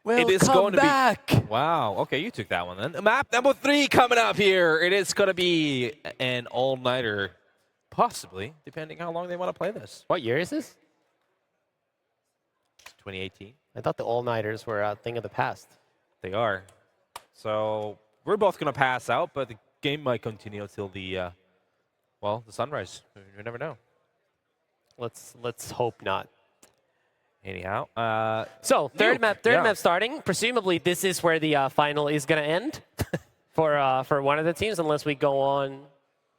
It is going back. to be. Wow. Okay, you took that one then. Map number 3 coming up here. It is going to be an all-nighter, possibly, depending how long they want to play this. What year is this? 2018. I thought the all-nighters were a thing of the past. They are. So we're both going to pass out, but the game might continue until the, well, the sunrise. You never know. Let's hope not. Anyhow, so third map yeah. starting. Presumably, this is where the final is going to end for one of the teams, unless we go on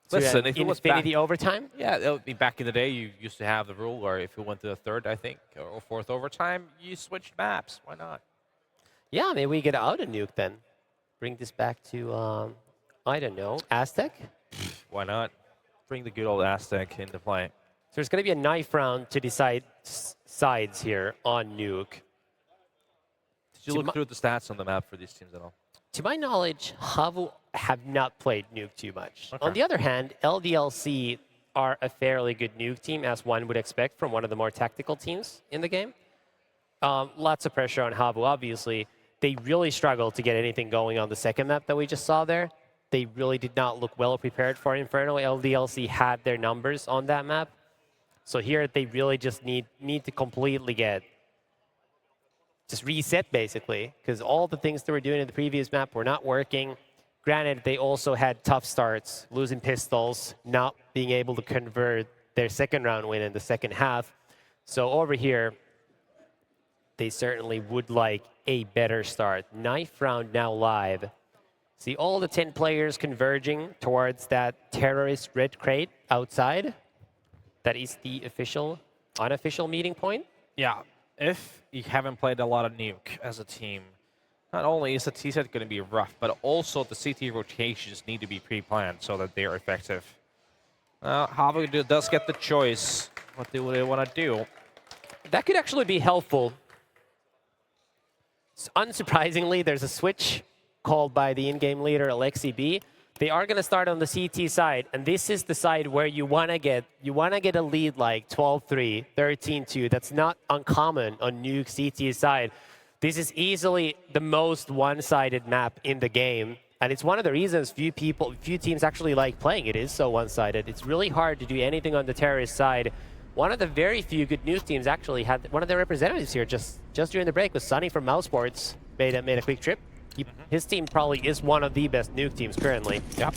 to listen, if it was infinity overtime. Yeah, it would be back in the day. You used to have the rule where if you went to the third, I think, or fourth overtime, you switched maps. Why not? Yeah, maybe we get out of nuke then. Bring this back to I don't know, Aztec. Why not? Bring the good old Aztec into play. So there's going to be a knife round to decide sides here on nuke. Did you look through the stats on the map for these teams at all? To my knowledge, HAVU have not played nuke too much. Okay. On the other hand, LDLC are a fairly good nuke team, as one would expect from one of the more tactical teams in the game. Lots of pressure on HAVU, obviously. They really struggled to get anything going on the second map that we just saw there. They really did not look well prepared for Inferno. LDLC had their numbers on that map. So here they really just need to completely just reset, basically, because all the things they were doing in the previous map were not working. Granted, they also had tough starts, losing pistols, not being able to convert their second round win in the second half. So over here, they certainly would like a better start. Knife round now live. See all the 10 players converging towards that terrorist red crate outside. That is the unofficial meeting point. Yeah, if you haven't played a lot of nuke as a team, not only is the T-set going to be rough, but also the CT rotations need to be pre-planned so that they are effective. HAVU does get the choice what they want to do. That could actually be helpful. So unsurprisingly, there's a switch called by the in-game leader, Alexi B. They are going to start on the CT side, and this is the side where you want to get a lead like 12-3, 13-2. That's not uncommon on nuke CT side. This is easily the most one-sided map in the game, and it's one of the reasons few teams actually like playing it. Is so one-sided. It's really hard to do anything on the terrorist side. One of the very few good nuke teams actually had one of their representatives here just during the break was Sunny from Mouse Sports. Made a quick trip. His team probably is one of the best nuke teams currently. Yep.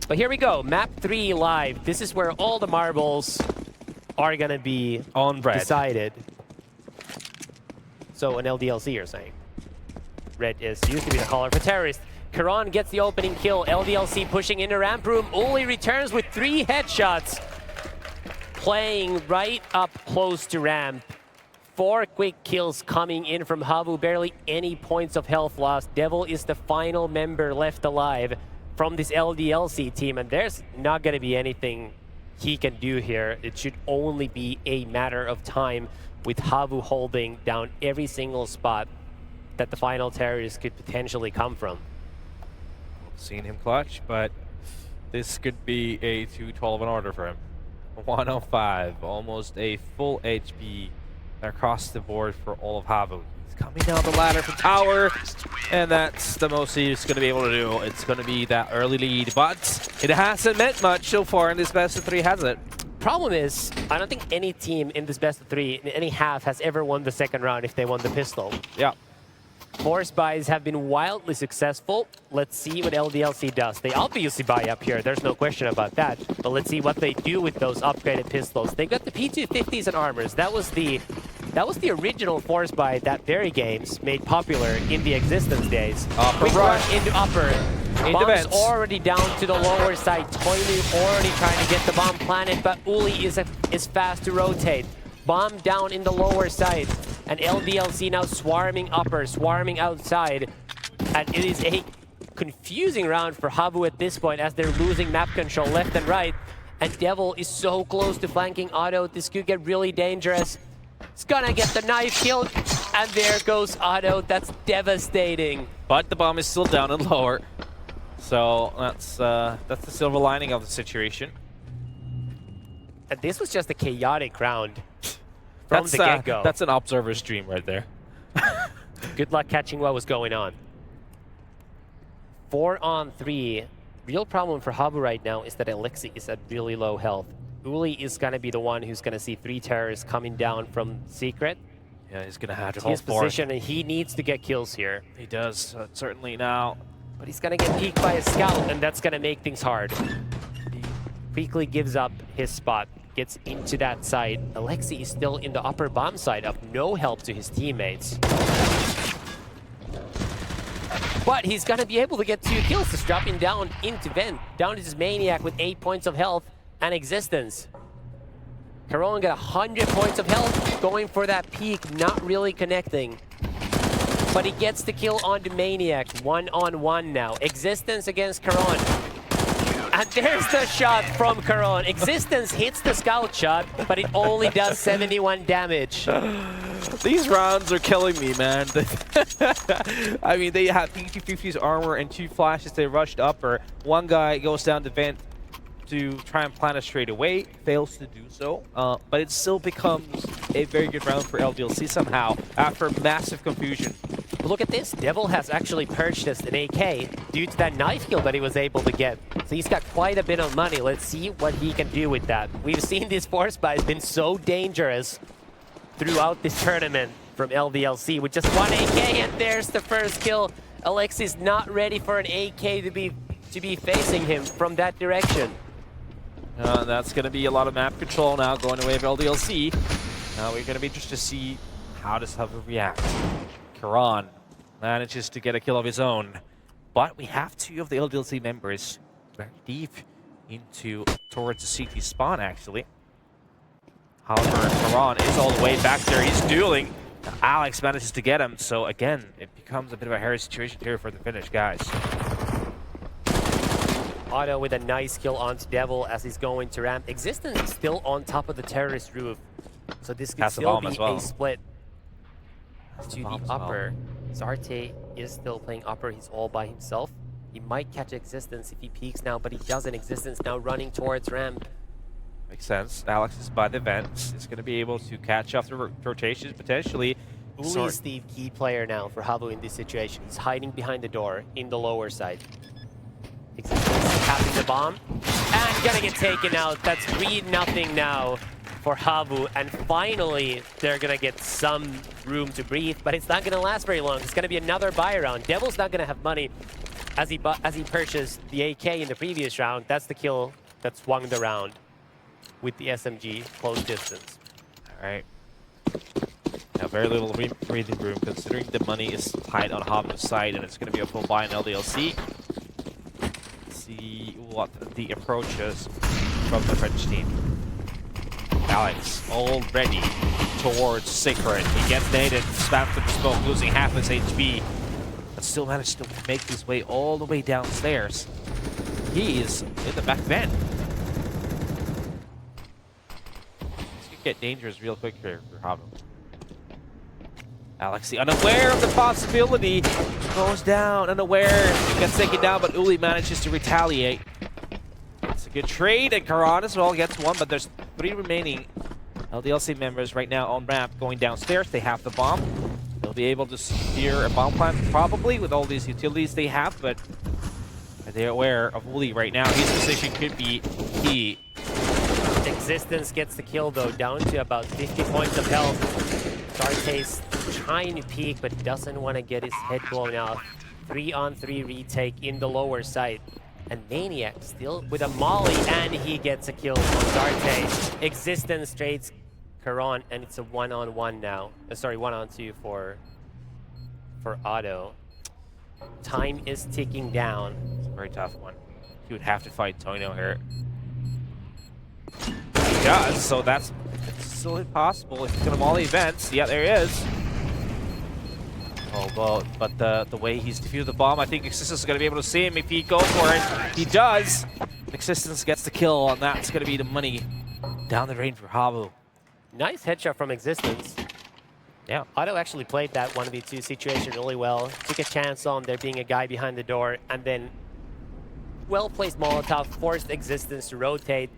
But here we go, map 3 live. This is where all the marbles are gonna be decided. So an LDLC, you're saying? Red is used to be the color for terrorist. Karan gets the opening kill. LDLC pushing into ramp room. Uli returns with 3 headshots. Playing right up close to ramp. 4 quick kills coming in from HAVU, barely any points of health lost. Devil is the final member left alive from this LDLC team, and there's not going to be anything he can do here. It should only be a matter of time with HAVU holding down every single spot that the final terrorist could potentially come from. Seen him clutch, but this could be a 2-12 in order for him. 105, almost a full HP across the board for all of HAVU. He's coming down the ladder from tower, and that's the most he's going to be able to do. It's going to be that early lead, but it hasn't meant much so far in this best of 3, has it? Problem is, I don't think any team in this best of 3, in any half, has ever won the second round if they won the pistol. Yeah. Force buys have been wildly successful. Let's see what LDLC does. They obviously buy up here, there's no question about that. But let's see what they do with those upgraded pistols. They got the P250s and armors. That was the original Force buy that very games made popular in the existence days. Quick run into upper. Bomb's already down to the lower side. Toilu already trying to get the bomb planted, but Uli is fast to rotate. Bomb down in the lower side. And LDLC now swarming upper, swarming outside. And it is a confusing round for HAVU at this point as they're losing map control left and right. And Devil is so close to flanking Otto. This could get really dangerous. He's gonna get the knife killed. And there goes Otto. That's devastating. But the bomb is still down and lower. So that's the silver lining of the situation. And this was just a chaotic round. From the get-go. That's an observer's dream right there. Good luck catching what was going on. 4-on-3. Real problem for HAVU right now is that Alexi is at really low health. Uli is going to be the one who's going to see 3 terrorists coming down from Secret. Yeah, he's going to have to His hold forward. position, and he needs to get kills here. He does, certainly now. But he's going to get peeked by a scout, and that's going to make things hard. He quickly gives up his spot, gets into that side. Alexi is still in the upper bomb side of no help to his teammates. But he's going to be able to get 2 kills, just dropping down into vent, down to this Maniac with 8 points of health and existence. Caron got 100 points of health, going for that peak, not really connecting. But he gets the kill on the Maniac, 1-on-1 now. Existence against Caron. And there's the shot from Caron. Existence hits the scout shot, but it only does 71 damage. These rounds are killing me, man. I mean, they have P250's armor and 2 flashes. They rushed upper. One guy goes down the vent to try and plant it straight away, fails to do so, but it still becomes a very good round for LDLC somehow after massive confusion. Look at this. Devil has actually purchased an AK due to that knife kill that he was able to get. So he's got quite a bit of money. Let's see what he can do with that. We've seen this force buy has been so dangerous throughout this tournament from LDLC with just 1 AK, and there's the first kill. Alexi's not ready for an AK to be facing him from that direction. That's going to be a lot of map control now going away of LDLC. Now we're going to be interested to see how does HAVU react. Caron manages to get a kill of his own, but we have 2 of the LDLC members very deep towards the CT spawn actually. However, Caron is all the way back there. He's dueling. Alex manages to get him, so again, it becomes a bit of a hairy situation here for the finish, guys. Otto with a nice kill onto Devil as he's going to ramp. Existence is still on top of the terrorist roof, so this could still be a split to the upper. Zarte is still playing upper. He's all by himself. He might catch Existence if he peeks now, but he doesn't. Existence now running towards ramp. Makes sense. Alex is by the vents. He's going to be able to catch off the rotations potentially. Uli is the key player now for HAVU in this situation. He's hiding behind the door in the lower side. Existence tapping the bomb and gonna get taken out. That's 3-0 now for HAVU, and finally they're gonna get some room to breathe, but it's not gonna last very long. It's gonna be another buy round. Devil's not gonna have money as he purchased the AK in the previous round. That's the kill that swung the round with the SMG close distance. All right. Now very little breathing room considering the money is tight on HAVU's side, and it's gonna be a full buy in LDLC. See what the approach is from the French team. Alex already towards Secret. He gets naded, spammed with the smoke, losing half his HP, but still managed to make his way all the way downstairs. He is in the back vent. This could get dangerous real quick here for HAVU. Alexi, unaware of the possibility, goes down, unaware, gets taken down, but Uli manages to retaliate. It's a good trade, and Caron as well gets 1, but there's 3 remaining LDLC members right now on ramp going downstairs. They have the bomb. They'll be able to secure a bomb plant probably with all these utilities they have, but they're aware of Uli right now. His position could be key. Existence gets the kill though, down to about 50 points of health. Darte's trying to peek, but doesn't want to get his head blown off. 3-on-3 retake in the lower side. And Maniac still with a molly, and he gets a kill on Darte. Existence trades Caron, and it's a 1-on-1 now. Sorry, 1-on-2 for Otto. Time is ticking down. It's a very tough one. He would have to fight Toino here. He does, so that's still impossible if he's going to molly events. Yeah, there he is. Oh, well, but the way he's defused the bomb, I think Existence is going to be able to see him if he goes for it. He does. Existence gets the kill, and that's going to be the money down the range for HAVU. Nice headshot from Existence. Yeah. Otto actually played that 1v2 situation really well. Took a chance on there being a guy behind the door, and then well-placed Molotov forced Existence to rotate.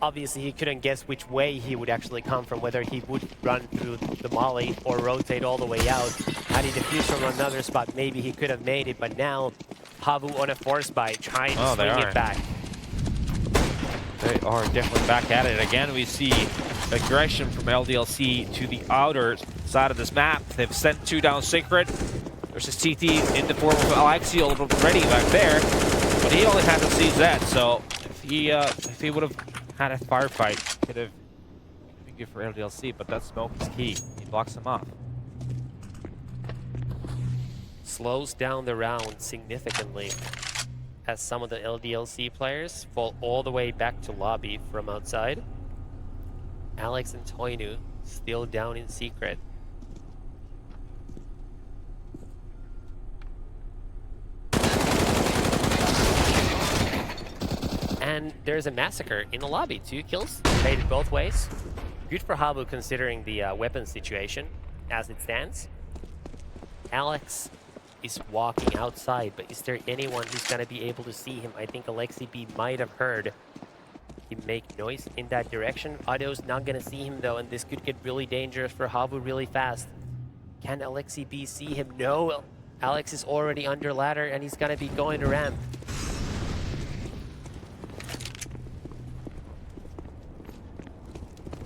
Obviously, he couldn't guess which way he would actually come from, whether he would run through the molly or rotate all the way out. Had he defused from another spot, maybe he could have made it, but now HAVU on a force buy, trying to swing it back. They are definitely back at it. Again, we see aggression from LDLC to the outer side of this map. They've sent 2 down Secret. There's a CT in the form of Alexi already back there, but he only had the CZ, so if he would have had a firefight, could have been good for LDLC, but that smoke is key. He blocks him off. Slows down the round significantly as some of the LDLC players fall all the way back to lobby from outside. Alex and Toinu still down in Secret. And there's a massacre in the lobby. 2 kills, made it both ways. Good for HAVU considering the weapon situation as it stands. Alex is walking outside, but is there anyone who's going to be able to see him? I think Alexi B might have heard him make noise in that direction. Otto's not going to see him though, and this could get really dangerous for HAVU really fast. Can Alexi B see him? No, Alex is already under ladder and he's going to be going to ramp.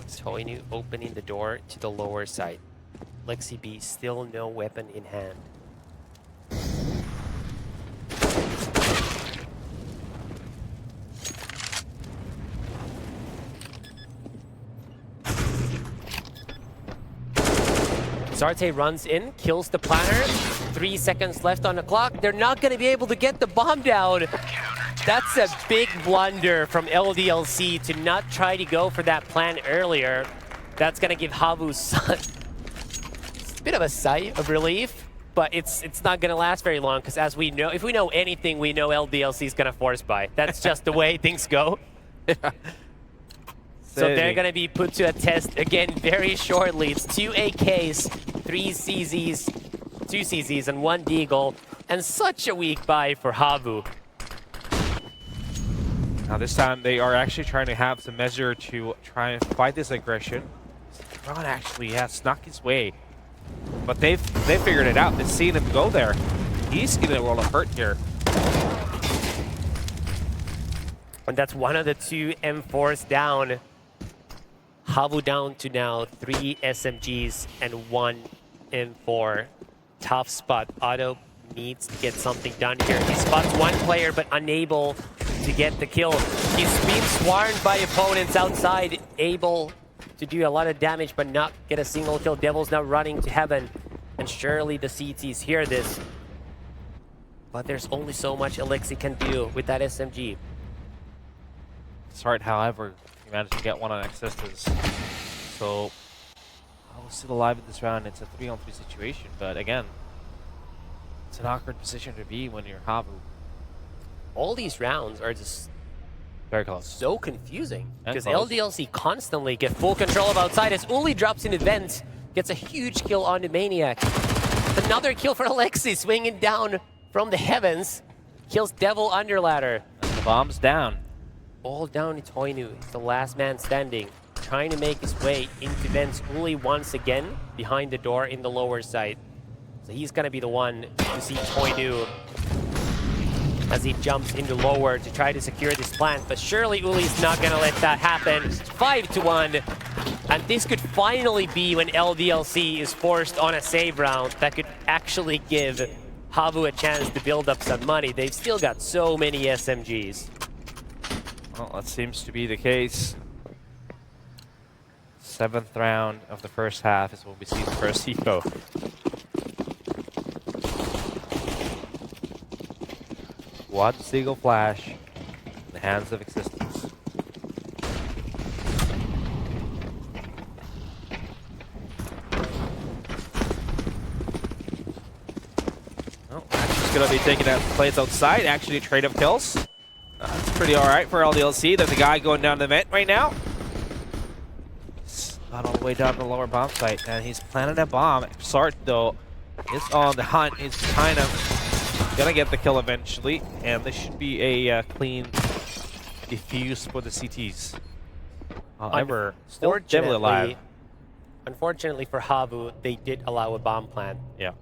Toinu opening the door to the lower side. Alexi B still no weapon in hand. Zarte runs in, kills the planner. 3 seconds left on the clock. They're not going to be able to get the bomb down. That's a big blunder from LDLC to not try to go for that plan earlier. That's going to give HAVU a bit of a sigh of relief, but it's not going to last very long because, as we know, if we know anything, we know LDLC is going to force buy. That's just the way things go. So they're going to be put to a test again very shortly. It's 2 AKs, 3 CZs, 2 CZs, and 1 Deagle, and such a weak buy for HAVU. Now this time they are actually trying to have some measure to try and fight this aggression. Ron actually has snuck his way, but they figured it out. They've seen him go there. He's getting a world of hurt here. And that's one of the 2 M4s down. HAVU down to now 3 SMGs and 1 M4. Tough spot. Otto needs to get something done here. He spots 1 player but unable to get the kill. He's being swarmed by opponents outside, able to do a lot of damage but not get a single kill. Devil's now running to heaven, and surely the CTs hear this. But there's only so much Alexi can do with that SMG. Smart, however, he managed to get one on Existence. So I was still alive in this round. It's a 3-on-3 situation, but again, it's an awkward position to be when you're HAVU. All these rounds are just very close. So confusing because close. LDLC constantly get full control of outside as Uli drops in event, gets a huge kill on the Maniac. Another kill for Alexi, swinging down from the heavens, kills Devil under ladder. And the bomb's down. All down to Toinu. He's the last man standing, trying to make his way into vents. Uli once again behind the door in the lower side. So he's gonna be the one to see Toinu as he jumps into lower to try to secure this plant, but surely Uli's not gonna let that happen. 5-1, and this could finally be when LDLC is forced on a save round that could actually give HAVU a chance to build up some money. They've still got so many SMGs. Well, that seems to be the case. 7th round of the first half is when we see the first eco. One single flash in the hands of Existence. Oh, actually going to be taking out plays outside. Actually, a trade of kills. That's pretty alright for LDLC. There's a guy going down the vent right now. He's not all the way down the lower bomb site, and he's planted a bomb. Sart, though, is on the hunt. He's kind of gonna get the kill eventually, and this should be a clean defuse for the CTs. However, still Devil alive. Unfortunately for HAVU, they did allow a bomb plant. Yeah.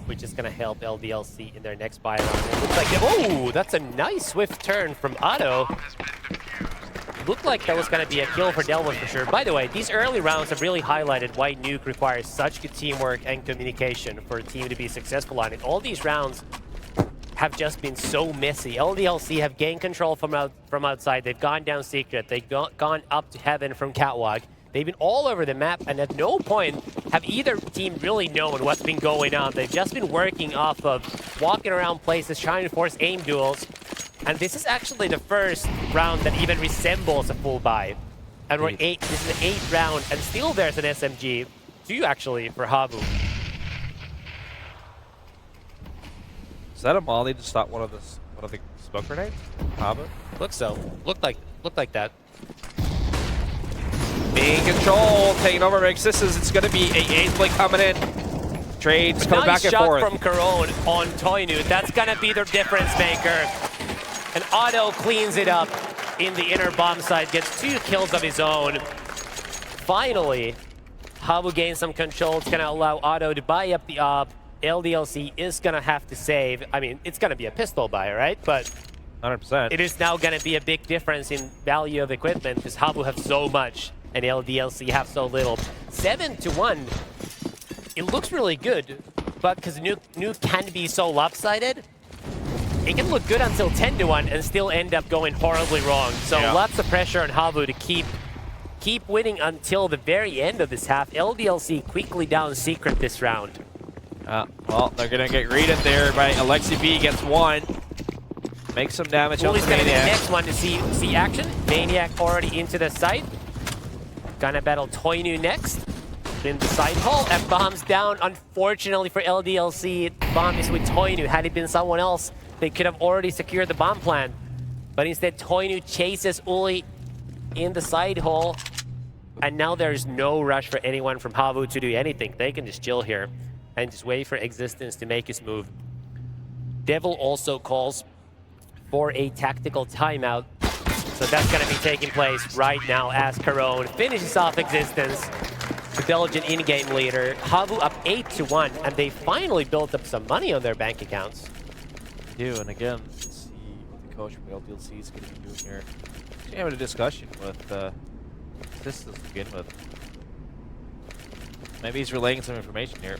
Which is going to help LDLC in their next buy round. It looks like, oh, that's a nice swift turn from Otto. Looked like that was going to be a kill for Delvin for sure. By the way, these early rounds have really highlighted why Nuke requires such good teamwork and communication for a team to be successful on it. All these rounds have just been so messy. LDLC have gained control from outside. They've gone down secret. They've gone up to heaven from catwalk. They've been all over the map, and at no point have either team really known what's been going on. They've just been working off of walking around places, trying to force aim duels. And this is actually the first round that even resembles a full buy. And we're this is the 8th round, and still there's an SMG. 2 actually for HAVU. Is that a molly to stop one of the smoke grenades? HAVU? Looks so. Looked like that. Being control, taking over existence. It's going to be a 8th play coming in. Trades coming back and forth. Nice shot from Karone on Toinu. That's going to be their difference maker. And Otto cleans it up in the inner bomb site, gets 2 kills of his own. Finally, HAVU gains some control. It's going to allow Otto to buy up the op. LDLC is going to have to save. I mean, it's going to be a pistol buy, right? But 100%. It is now going to be a big difference in value of equipment because HAVU have so much and LDLC have so little. 7-1. It looks really good, but because Nuke can be so lopsided, it can look good until 10-1 and still end up going horribly wrong. So lots of pressure on HAVU to keep winning until the very end of this half. LDLC quickly down secret this round. Well, they're going to get greeted there by Alexi B. Gets 1. Make some damage on the He's going to be the Maniac. next one to see action. Maniac already into the site. Gonna battle Toinu next. In the side hole, and bombs down. Unfortunately for LDLC, bomb is with Toinu. Had it been someone else, they could have already secured the bomb plan. But instead, Toinu chases Uli in the side hole. And now there's no rush for anyone from HAVU to do anything. They can just chill here and just wait for Existence to make his move. Devil also calls for a tactical timeout. So that's going to be taking place right now as Karone finishes off Existence, the Belgian in-game leader. HAVU up 8-1, and they finally built up some money on their bank accounts. They do, and again, let's see what the coach from LDLC is going to be doing here. He's having a discussion with Existence to begin with. Maybe he's relaying some information here.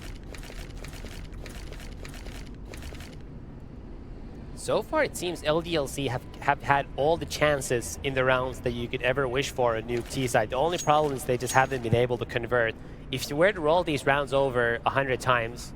So far, it seems LDLC have had all the chances in the rounds that you could ever wish for a Nuke T-side. The only problem is they just haven't been able to convert. If you were to roll these rounds over 100 times,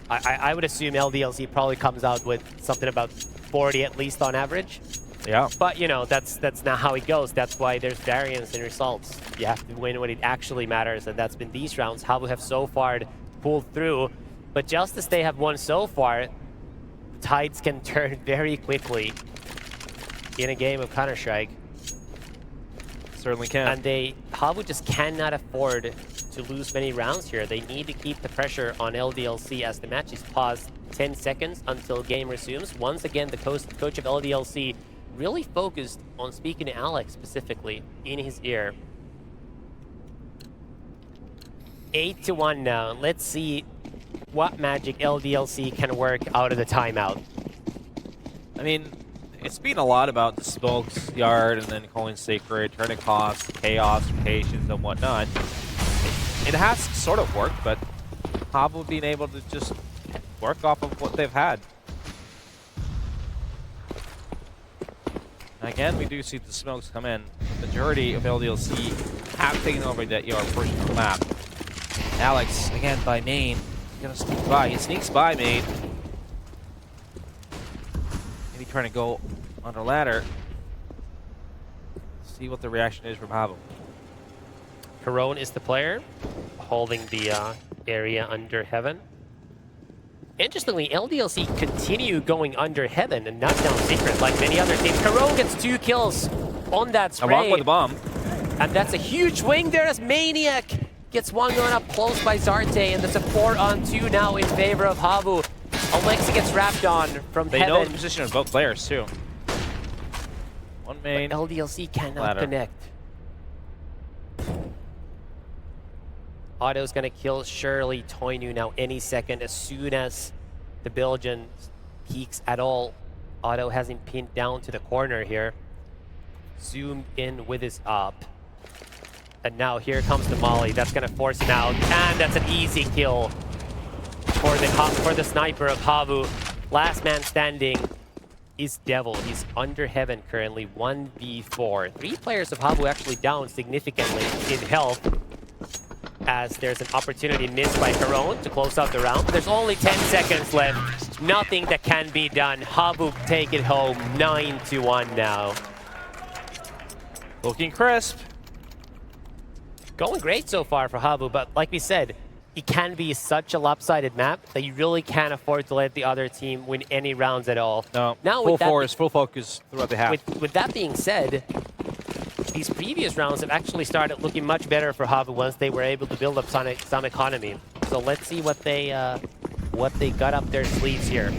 I would assume LDLC probably comes out with something about 40 at least on average. Yeah. But, you know, that's not how it goes. That's why there's variance in results. You have to win when it actually matters, and that's been these rounds. HAVU have so far pulled through, but just as they have won so far, tides can turn very quickly in a game of Counter-Strike. Certainly can. And HAVU just cannot afford to lose many rounds here. They need to keep the pressure on LDLC as the match is paused 10 seconds until game resumes. Once again, the coach of LDLC really focused on speaking to Alex specifically in his ear. 8-1 now. Let's see what magic LDLC can work out of the timeout. I mean, it's been a lot about the smokes yard and then calling sacred, turning costs, chaos, rotations, and whatnot. It has sort of worked, but HAVU being able to just work off of what they've had. Again, we do see the smokes come in. The majority of LDLC have taken over that yard portion of the map. Alex, again, by main, gonna sneak by. He sneaks by main. Maybe trying to go under ladder. See what the reaction is from HAVU. Karone is the player, holding the area under heaven. Interestingly, LDLC continue going under heaven and not down secret like many other teams. Karone gets 2 kills on that spray. Along with the bomb. And that's a huge swing there as Maniac gets one going up close by Zarte, and there's a 4-on-2 now in favor of HAVU. Alexi gets wrapped on from They heaven. know the position of both players, too. One main. But LDLC cannot ladder. connect. Otto's gonna kill Shirley Toinu now any second as soon as the Belgian peaks at all. Otto has him pinned down to the corner here. Zoomed in with his up. And now here comes the molly. That's gonna force him out. And that's an easy kill for the sniper of HAVU. Last man standing is Devil. He's under heaven currently, 1v4. 3 players of HAVU actually down significantly in health, as there's an opportunity missed by Caron to close out the round. There's only 10 seconds left. Nothing that can be done. HAVU take it home, 9-1 now. Looking crisp. Going great so far for HAVU, but like we said, it can be such a lopsided map that you really can't afford to let the other team win any rounds at all. No, now, full force, full focus throughout the half. With that being said, these previous rounds have actually started looking much better for HAVU once they were able to build up some economy. So let's see what they got up their sleeves here.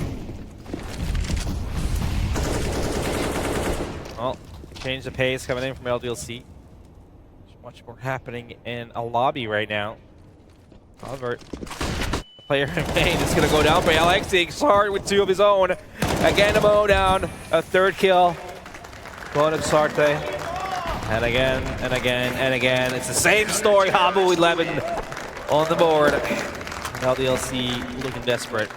Well, change the pace coming in from LDLC. There's much more happening in a lobby right now. However, the player in main is going to go down by Alexi. Sard with 2 of his own. Again, a mow down. A 3rd kill. Going to Sarte. And again, and again, and again. It's the same story. HAVU 11 on the board. LDLC looking desperate.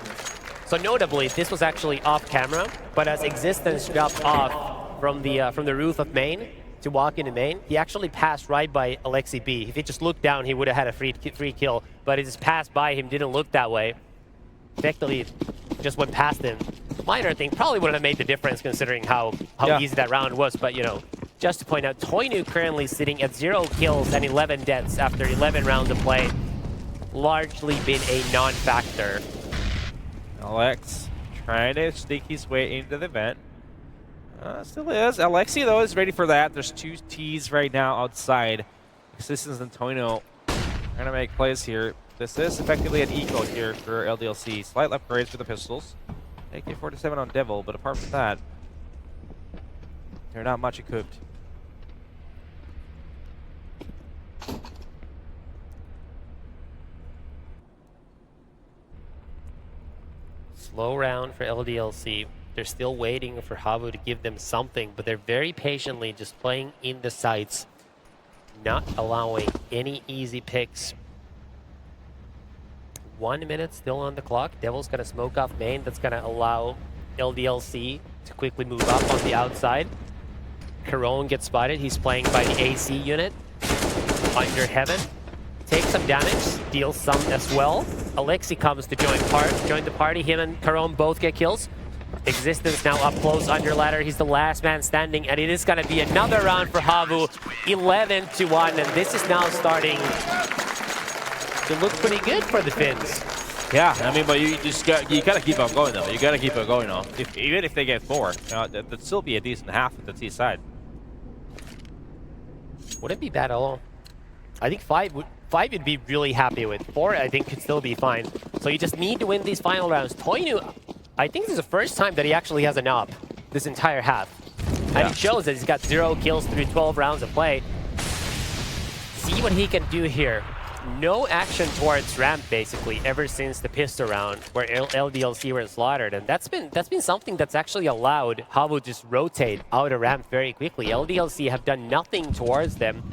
So notably, this was actually off camera, but as Existence dropped off from the roof of main to walk into main, he actually passed right by Alexi B. If he just looked down, he would have had a free kill, but he just passed by him, didn't look that way. Effectively, just went past him. Minor thing, probably wouldn't have made the difference considering how easy that round was, but you know, just to point out, Toinu currently sitting at 0 kills and 11 deaths after 11 rounds of play. Largely been a non-factor. Alex trying to sneak his way into the vent. Still is. Alexi, though, is ready for that. There's 2 Ts right now outside. Existence and Toinu are going to make plays here. This is effectively an eco here for LDLC. Slight upgrades for the pistols. AK-47 on Devil, but apart from that, they're not much equipped. Slow round for LDLC. They're still waiting for HAVU to give them something, but they're very patiently just playing in the sights, not allowing any easy picks. 1 minute still on the clock. Devil's gonna smoke off main. That's gonna allow LDLC to quickly move up on the outside. Caron gets spotted. He's playing by the AC unit. Under heaven. Takes some damage, deals some as well. Alexi comes to join the party. Him and Caron both get kills. Existence now up close under ladder. He's the last man standing, and it is going to be another round for HAVU. 11-1, and this is now starting to look pretty good for the Finns. Yeah, I mean, but you gotta keep on going though. You gotta keep on going though. Even if they get 4, that'd still be a decent half at the T side. Wouldn't be bad at all. I think 5 you'd be really happy with. 4, I think, could still be fine. So you just need to win these final rounds. Toinu, I think this is the first time that he actually has an up this entire half. And it shows that he's got 0 kills through 12 rounds of play. See what he can do here. No action towards ramp, basically, ever since the pistol round where LDLC were slaughtered. And that's been something that's actually allowed HAVU to just rotate out of ramp very quickly. LDLC have done nothing towards them,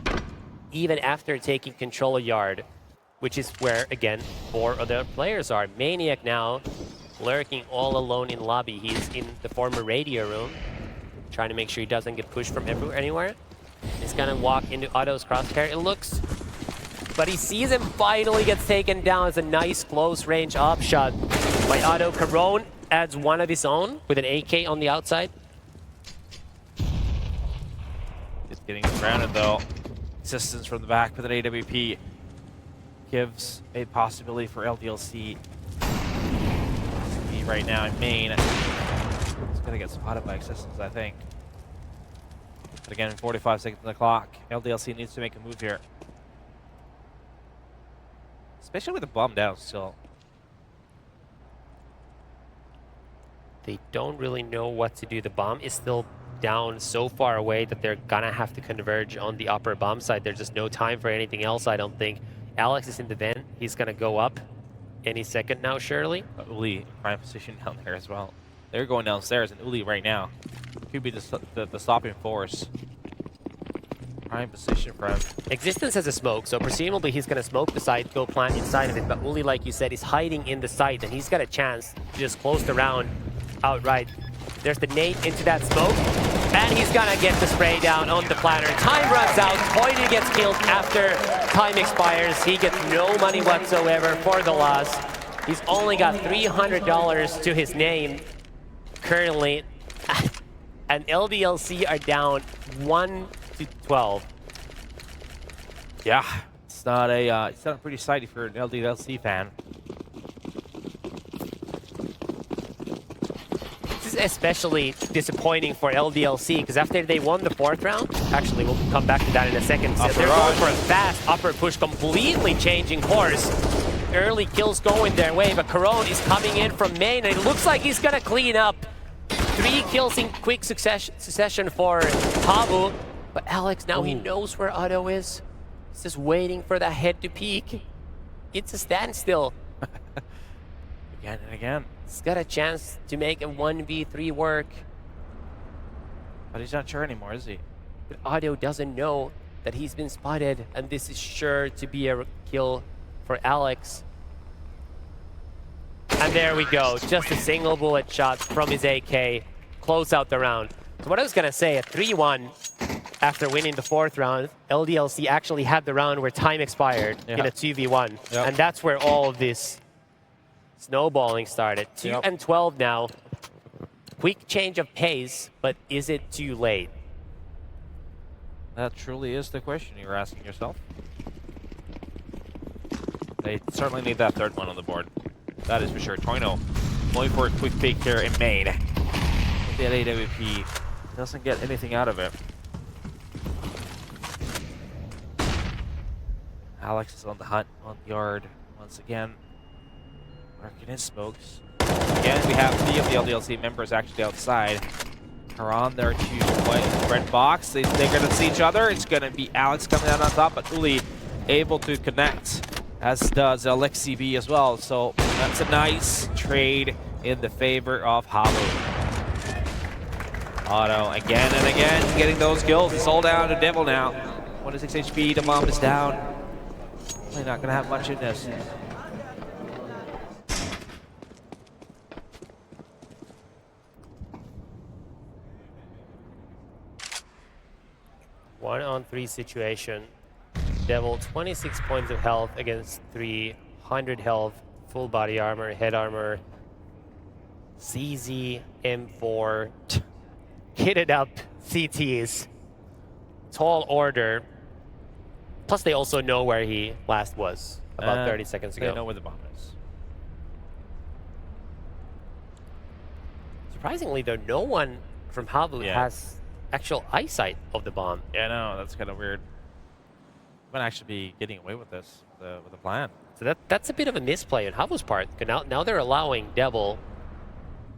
even after taking control of yard, which is where, again, 4 of the players are. Maniac now lurking all alone in lobby. He's in the former radio room, trying to make sure he doesn't get pushed from anywhere. He's gonna walk into Otto's crosshair, it looks. But he sees him, finally gets taken down. It's a nice close range op shot by Otto. Caron adds 1 of his own with an AK on the outside. Just getting grounded though. Assistance from the back with an AWP gives a possibility for LDLC. Right now in main, it's gonna get spotted by Existence, I think. But again, 45 seconds on the clock. LDLC needs to make a move here, especially with the bomb down still. They don't really know what to do. The bomb is still down so far away that they're gonna have to converge on the upper bomb side. There's just no time for anything else, I don't think. Alex is in the vent. He's gonna go up any second now, surely. Uli in prime position down there as well. They're going downstairs, and Uli right now could be the stopping force. Prime position for him. Existence has a smoke, so presumably he's gonna smoke the site, go plant inside of it. But Uli, like you said, is hiding in the site, and he's got a chance to just close the round outright. There's the nade into that smoke, and he's gonna get the spray down on the planner. Time runs out. Toinu gets killed after time expires. He gets no money whatsoever for the loss. He's only got $300 to his name currently, and LDLC are down 1-12. Yeah, it's not a pretty sight if you're an LDLC fan. This is especially disappointing for LDLC because after they won the 4th round, actually we'll come back to that in a second. So they're going for a fast upper push, completely changing course. Early kills going their way, but Corone is coming in from main, and it looks like he's gonna clean up. 3 kills in quick succession for HAVU, but Alex now he knows where Otto is. He's just waiting for that head to peek. It's a standstill. Again and again. He's got a chance to make a 1v3 work. But he's not sure anymore, is he? But Otto doesn't know that he's been spotted, and this is sure to be a kill for Alex. And there we go, just a single bullet shot from his AK, close out the round. So what I was gonna say, at 3-1, after winning the 4th round, LDLC actually had the round where time expired in a 2v1. And that's where all of this snowballing started. 2-12 now. Quick change of pace, but is it too late? That truly is the question you're asking yourself. They certainly need that 3rd one on the board. That is for sure. Toinu going for a quick pick here in main. The AWP doesn't get anything out of it. Alex is on the hunt on the yard once again. Marking his smokes. Again, we have 3 of the LDLC members actually outside. Are on there to play red box. They're going to see each other. It's going to be Alex coming out on top, but Uli able to connect, as does Alexi B as well. So that's a nice trade in the favor of HAVU. Otto again and again getting those kills. It's all down to Devil now. 26 HP, the bomb is down. They're not going to have much in this. One-on-3 situation. Devil 26 points of health against 300 health, full body armor, head armor, CZ, M4, kitted up CTs, tall order. Plus they also know where he last was about 30 seconds ago. They know where the bomb is. Surprisingly though, no one from HAVU has actual eyesight of the bomb. Yeah, no, that's kind of weird. Might actually be getting away with this, with the plan. So that's a bit of a misplay on HAVU's part. Now they're allowing Devil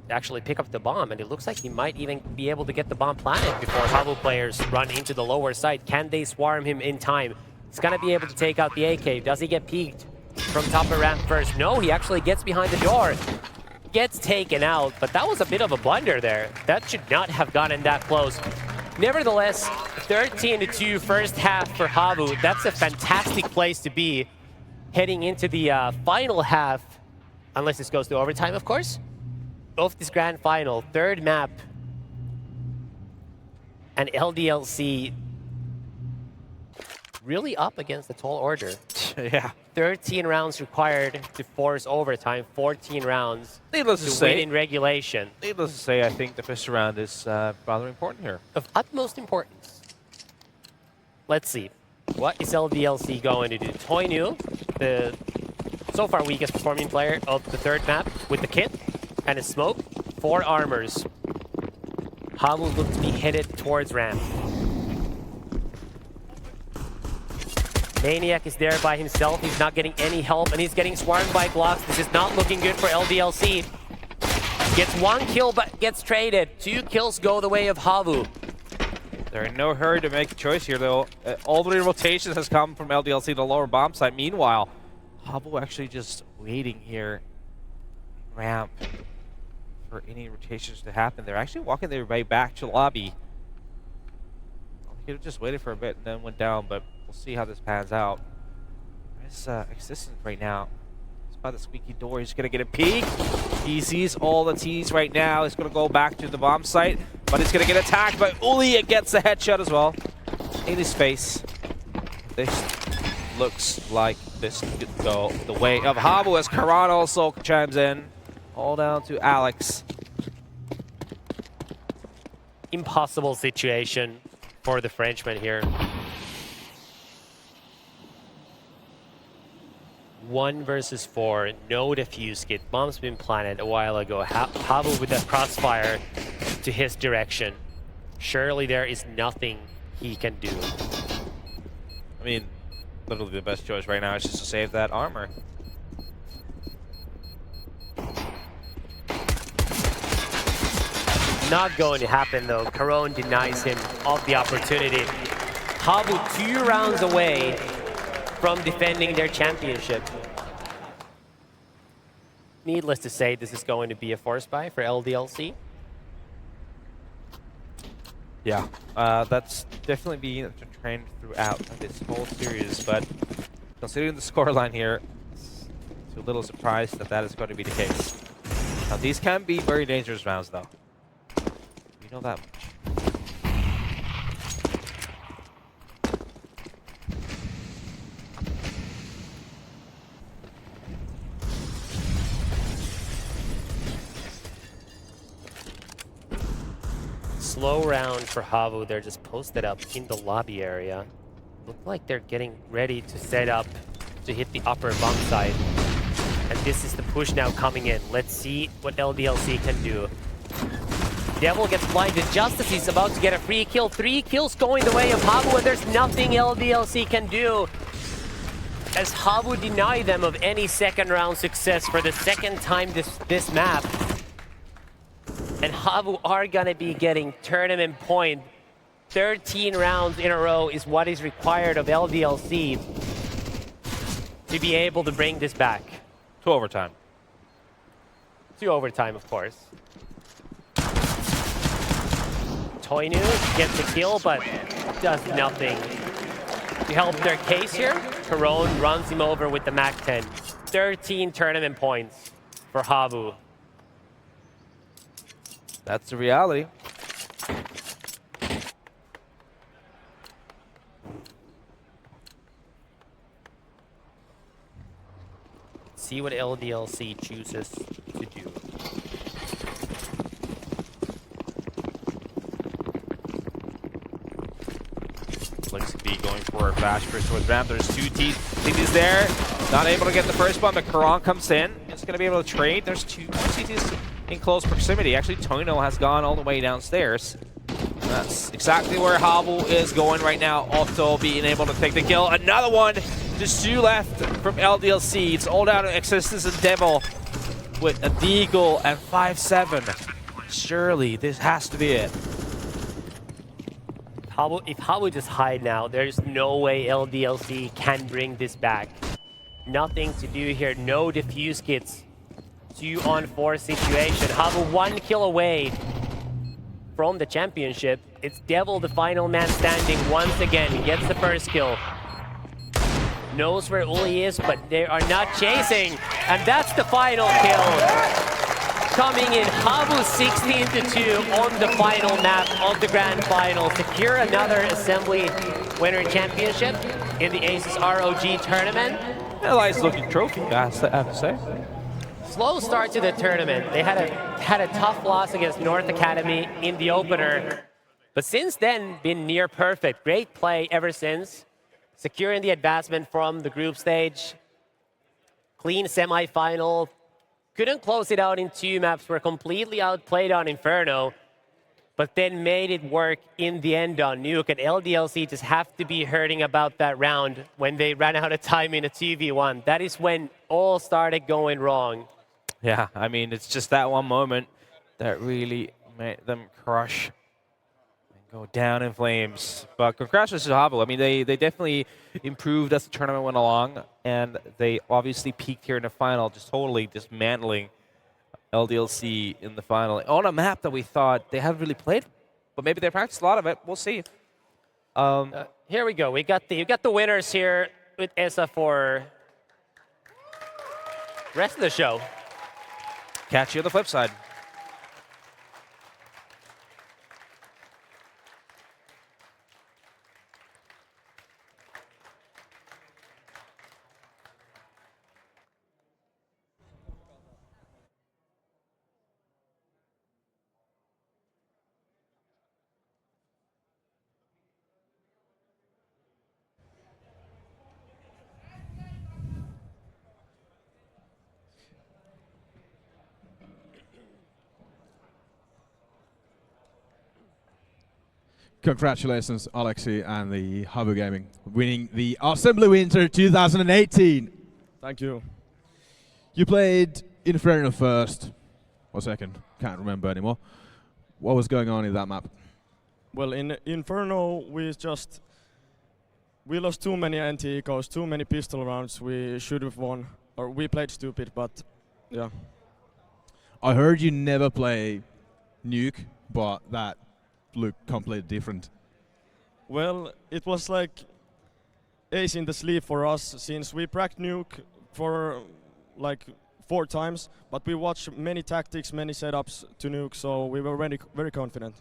to actually pick up the bomb, and it looks like he might even be able to get the bomb planted before HAVU players run into the lower side. Can they swarm him in time? He's gonna be able to take out the AK. Does he get peeked from top of ramp first? No, he actually gets behind the door. Gets taken out, but that was a bit of a blunder there. That should not have gotten that close. Nevertheless, 13-2 first half for HAVU. That's a fantastic place to be heading into the final half, unless this goes to overtime, of course, of this grand final. 3rd map, and LDLC really up against the tall order. Yeah. 13 rounds required to force overtime, 14 rounds Needless to win say, in regulation. Needless to say, I think the first round is rather important here. Of utmost importance. Let's see. What is LDLC going to do? Toinu, the so far weakest performing player of the 3rd map, with the kit and a smoke, 4 armors. HAVU look to be headed towards ramp. Maniac is there by himself. He's not getting any help, and he's getting swarmed by Glocks. This is not looking good for LDLC. Gets 1 kill, but gets traded. 2 kills go the way of HAVU. They're in no hurry to make a choice here, though. All the rotations has come from LDLC to the lower bomb site. Meanwhile, HAVU actually just waiting here, ramp, for any rotations to happen. They're actually walking their way back to lobby. He just waited for a bit and then went down, but we'll see how this pans out. There's existence right now. It's by the squeaky door. He's gonna get a peek. He sees all the T's right now. He's gonna go back to the bomb site, but he's gonna get attacked by Uli. It gets the headshot as well in his face. This looks like this could go the way of HAVU as Karan also chimes in. All down to Alex. Impossible situation for the Frenchman here. 1 versus 4, no defuse kit. Bomb's been planted a while ago. HAVU with that crossfire to his direction. Surely there is nothing he can do. I mean, literally the best choice right now is just to save that armor. Not going to happen though. Caron denies him of the opportunity. HAVU 2 rounds away from defending their championship. Needless to say, this is going to be a force buy for LDLC. Yeah, that's definitely been a trend throughout this whole series, but considering the scoreline here, it's a little surprised that that is going to be the case. Now, these can be very dangerous rounds, though. You know that much. Slow round for HAVU. They're just posted up in the lobby area. Look like they're getting ready to set up to hit the upper bomb side. And this is the push now coming in. Let's see what LDLC can do. Devil gets blinded just as he's about to get a free kill. 3 kills going the way of HAVU, and there's nothing LDLC can do, as HAVU deny them of any second round success for the second time this map. And HAVU are gonna be getting tournament point. 13 rounds in a row is what is required of LDLC to be able to bring this back. To overtime. To overtime, of course. Toinu gets the kill, but does nothing to help their case here. Caron runs him over with the MAC-10. 13 tournament points for HAVU. That's the reality. See what LDLC chooses to do. Looks to be going for a fast burst towards ramp. There's 2 CTs there. Not able to get the first bomb, but Karan comes in. It's going to be able to trade. There's 2 CTs in close proximity. Actually, Toino has gone all the way downstairs. That's exactly where HAVU is going right now. Otto being able to take the kill. Another one. Just 2 left from LDLC. It's all down to Existence and Devil with a Deagle and 5-7. Surely this has to be it. If HAVU just hide now, there's no way LDLC can bring this back. Nothing to do here. No defuse kits. 2-on-4 situation. HAVU 1 kill away from the championship. It's Devil, the final man standing once again. He gets the first kill. Knows where Uli is, but they are not chasing. And that's the final kill. Coming in, HAVU 16-2 on the final map of the grand final. Secure another assembly winner championship in the ASUS ROG tournament. A nice looking trophy, I have to say. Slow start to the tournament. They had a tough loss against North Academy in the opener. But since then, been near perfect. Great play ever since. Securing the advancement from the group stage. Clean semi-final. Couldn't close it out in 2 maps. Were completely outplayed on Inferno. But then made it work in the end on Nuke. And LDLC just have to be hurting about that round when they ran out of time in a 2v1. That is when all started going wrong. Yeah, I mean, it's just that one moment that really made them crush. go down in flames. But congratulations to HAVU. I mean, they definitely improved as the tournament went along, and they obviously peaked here in the final, just totally dismantling LDLC in the final on a map that we thought they haven't really played, but maybe they practiced a lot of it. We'll see. Here we go. We got the winners here with ESA for rest of the show. Catch you on the flip side. Congratulations, Alexi and the HAVU Gaming, winning the Assembly Winter 2018. Thank you. You played Inferno first, or second, can't remember anymore. What was going on in that map? Well, in Inferno, we lost too many anti-ecos, too many pistol rounds. We should have won, or we played stupid, but yeah. I heard you never play Nuke, but that looked completely different. Well, it was like ace in the sleeve for us, since we practiced Nuke for like 4 times, but we watched many tactics, many setups to Nuke, so we were very confident.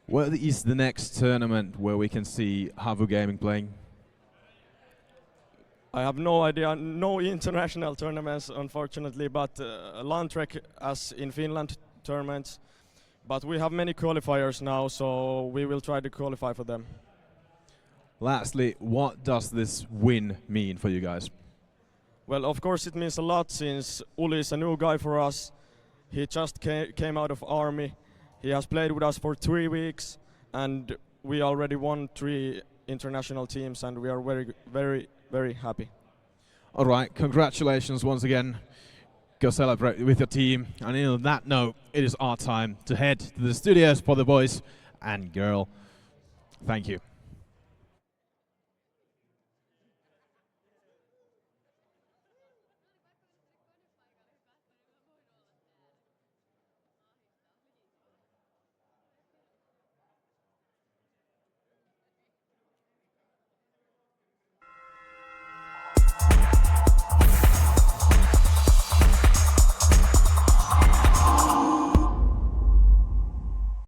What is the next tournament where we can see HAVU Gaming playing? I have no idea, no international tournaments, unfortunately, but Landtrek as in Finland tournaments. But we have many qualifiers now, so we will try to qualify for them. Lastly, what does this win mean for you guys? Well, of course it means a lot, since Uli is a new guy for us. He just came out of army. He has played with us for 3 weeks, and we already won 3 international teams, and we are very happy. All right, congratulations once again. Go celebrate with your team. And on that note, it is our time to head to the studios for the boys and girl. Thank you.